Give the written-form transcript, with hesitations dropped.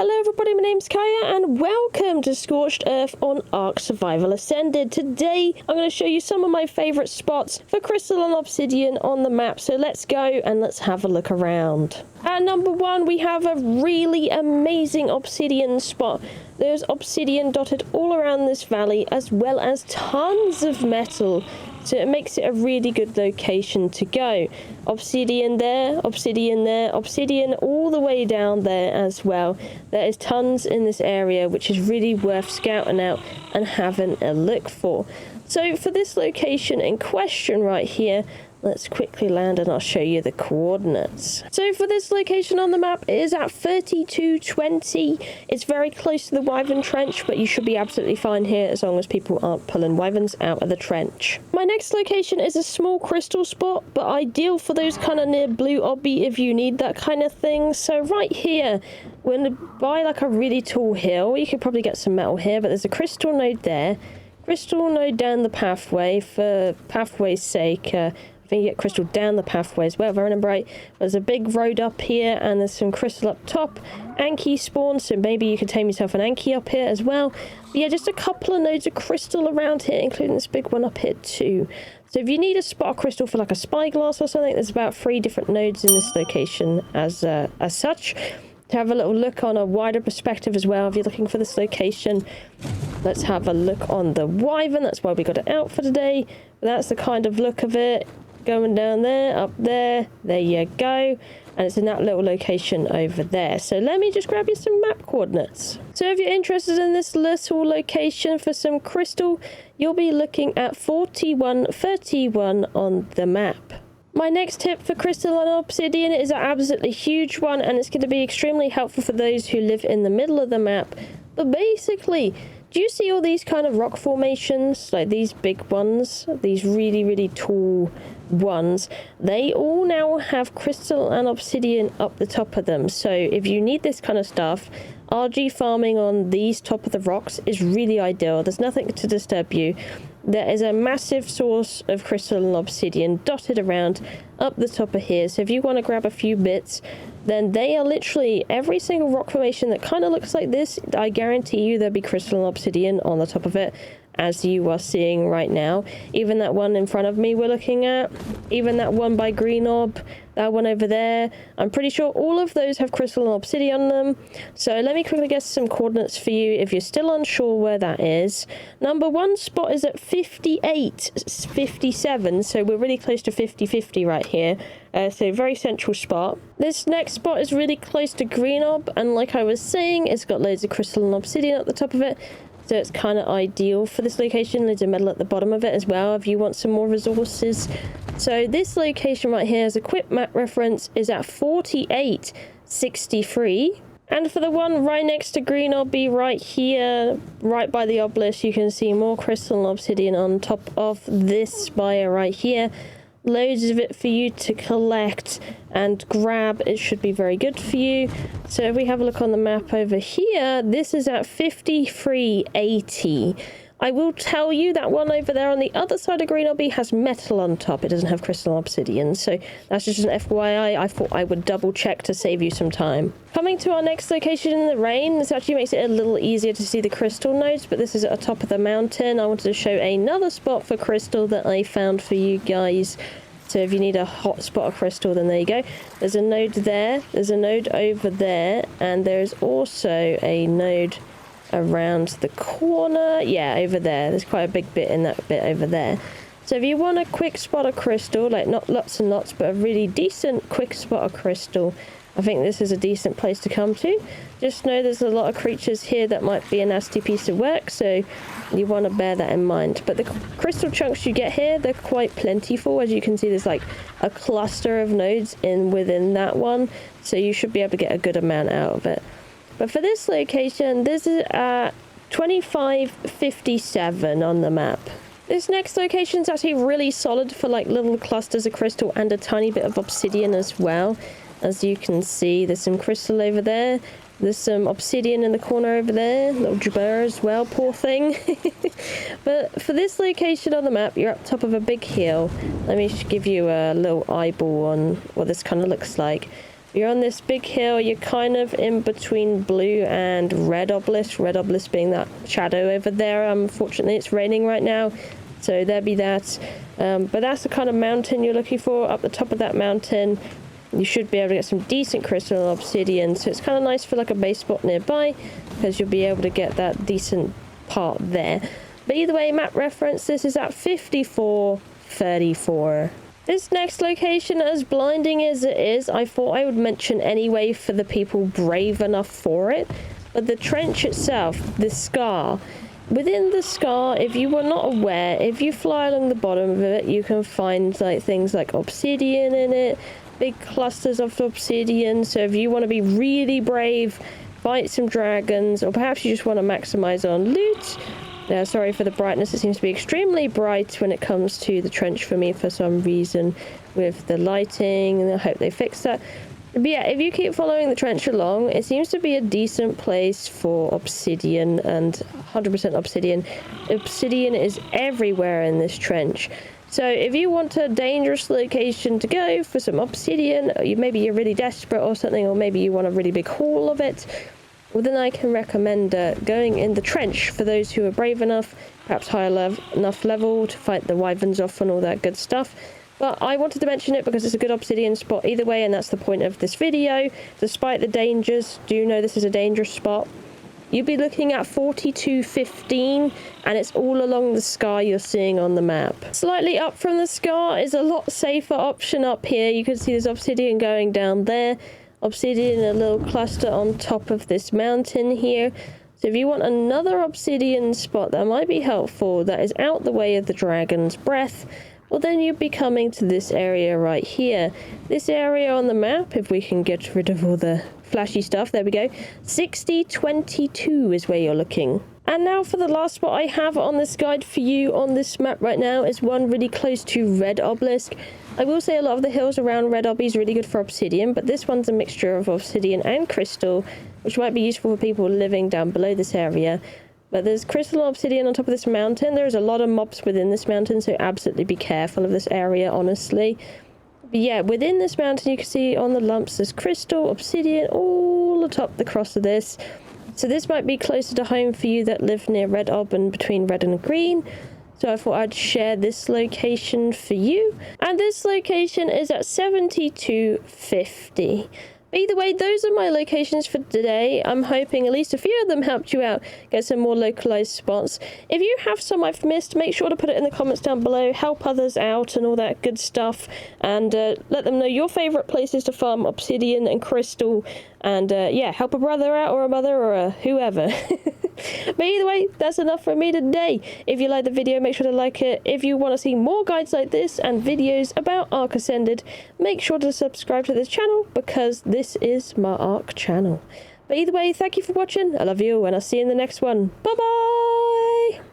Hello everybody, my name's Kaya and welcome to Scorched Earth on ARK Survival Ascended. Today I'm going to show you some of my favourite spots for crystal and obsidian on the map, so let's go and let's have a look around. At number one we have a really amazing obsidian spot. There's obsidian dotted all around this valley as well as tons of metal. So it makes it a really good location to go. Obsidian there, obsidian all the way down there as well. There is tons in this area, which is really worth scouting out and having a look for. So for this location in question right here, let's quickly land and I'll show you the coordinates. So for this location on the map, it is at 3220. It's very close to the Wyvern Trench, but you should be absolutely fine here as long as people aren't pulling Wyverns out of the trench. My next location is a small crystal spot, but ideal for those kind of near blue obby if you need that kind of thing. So right here, we're going to buy like a really tall hill. You could probably get some metal here, but there's a crystal node there. Crystal node down the pathway for pathway's sake. I think you get crystal down the pathway as well, if I remember right. There's a big road up here and there's some crystal up top. Anki spawn, so maybe you could tame yourself an Anki up here as well. But yeah, just a couple of nodes of crystal around here, including this big one up here too. So if you need a spot of crystal for like a spyglass or something, there's about 3 different nodes in this location as such. To have a little look on a wider perspective as well, if you're looking for this location. Let's have a look on the Wyvern, that's why we got it out for today. But that's the kind of look of it. Going down there, up there you go, and it's in that little location over there. So let me just grab you some map coordinates. So if you're interested in this little location for some crystal, you'll be looking at 4131 on the map. My next tip for crystal and obsidian is an absolutely huge one, and it's going to be extremely helpful for those who live in the middle of the map. But basically, do you see all these kind of rock formations, like these big ones, these really tall ones? They all now have crystal and obsidian up the top of them. So if you need this kind of stuff, RG farming on these top of the rocks is really ideal. There's nothing to disturb you. There is a massive source of crystal and obsidian dotted around up the top of here. So if you want to grab a few bits, then they are literally every single rock formation that kind of looks like this. I guarantee you there'll be crystal and obsidian on the top of it, as you are seeing right now. Even that one in front of me we're looking at, even that one by Green Ob, that one over there, I'm pretty sure all of those have crystal and obsidian on them. So let me quickly get some coordinates for you if you're still unsure where that is. Number one spot is at 5857, so we're really close to 50-50 right here. So very central spot. This next spot is really close to Green Ob, and like I was saying, it's got loads of crystal and obsidian at the top of it. So it's kind of ideal for this location. There's a metal at the bottom of it as well if you want some more resources. So this location right here, as a quick map reference, is at 4863. And for the one right next to Green Obby right here, right by the obelisk, you can see more crystal and obsidian on top of this spire right here. Loads of it for you to collect and grab. It should be very good for you. So if we have a look on the map over here, this is at 5380. I will tell you that one over there on the other side of Green Obby has metal on top. It doesn't have crystal obsidian, so that's just an FYI. I thought I would double check to save you some time. Coming to our next location in the rain, this actually makes it a little easier to see the crystal nodes, but this is at the top of the mountain. I wanted to show another spot for crystal that I found for you guys. So if you need a hot spot of crystal, then there you go. There's a node there, there's a node over there, and there's also a node around the corner. Yeah, over there. There's quite a big bit in that bit over there. So if you want a quick spot of crystal, like not lots and lots, but a really decent quick spot of crystal, I think this is a decent place to come to. Just know there's a lot of creatures here that might be a nasty piece of work, so you want to bear that in mind. But the crystal chunks you get here, they're quite plentiful. As you can see, there's like a cluster of nodes within that one, so you should be able to get a good amount out of it. But for this location, this is at 2557 on the map. This next location is actually really solid for like little clusters of crystal and a tiny bit of obsidian as well. As you can see, there's some crystal over there. There's some obsidian in the corner over there. Little jabber as well, poor thing. But for this location on the map, you're up top of a big hill. Let me give you a little eyeball on what this kind of looks like. You're on this big hill. You're kind of in between blue and red obelisk. Red obelisk being that shadow over there. Unfortunately, it's raining right now, so there be that. But that's the kind of mountain you're looking for. Up the top of that mountain, you should be able to get some decent crystal obsidian. So it's kind of nice for like a base spot nearby, because you'll be able to get that decent part there. But either way, map reference, this is at 5434. This next location, as blinding as it is, I thought I would mention anyway for the people brave enough for it. But the trench itself, the scar, within the scar, if you were not aware, if you fly along the bottom of it, you can find like things like obsidian in it, big clusters of obsidian. So if you want to be really brave, fight some dragons, or perhaps you just want to maximize on loot. Sorry for the brightness, it seems to be extremely bright when it comes to the trench for me for some reason with the lighting, and I hope they fix that. But yeah, if you keep following the trench along, it seems to be a decent place for obsidian, and 100% obsidian. Obsidian is everywhere in this trench. So if you want a dangerous location to go for some obsidian, maybe you're really desperate or something, or maybe you want a really big haul of it, well, then I can recommend going in the trench for those who are brave enough, perhaps high enough level to fight the wyverns off and all that good stuff. But I wanted to mention it because it's a good obsidian spot either way, and that's the point of this video. Despite the dangers, do you know this is a dangerous spot? You'll be looking at 4215, and it's all along the scar you're seeing on the map. Slightly up from the scar is a lot safer option up here. You can see there's obsidian going down there. Obsidian in a little cluster on top of this mountain here. So if you want another obsidian spot that might be helpful, that is out the way of the dragon's breath, well then you'd be coming to this area right here. This area on the map, if we can get rid of all the flashy stuff, there we go. 6022 is where you're looking. And now for the last spot I have on this guide for you on this map right now is one really close to Red Obelisk. I will say a lot of the hills around Red Obby is really good for obsidian, but this one's a mixture of obsidian and crystal, which might be useful for people living down below this area. But there's crystal and obsidian on top of this mountain. There's a lot of mobs within this mountain, so absolutely be careful of this area, honestly. But yeah, within this mountain you can see on the lumps there's crystal, obsidian, all atop the cross of this. So this might be closer to home for you that live near Red Ob and between red and green. So I thought I'd share this location for you. And this location is at 7250. But either way, those are my locations for today. I'm hoping at least a few of them helped you out, get some more localized spots. If you have some I've missed, make sure to put it in the comments down below. Help others out and all that good stuff. And let them know your favorite places to farm obsidian and crystal. And yeah, help a brother out or a mother or a whoever. But either way, that's enough for me today. If you like the video, make sure to like it. If you want to see more guides like this and videos about ARK Ascended, make sure to subscribe to this channel because this is my ARK channel. But either way, thank you for watching. I love you and I'll see you in the next one. Bye bye!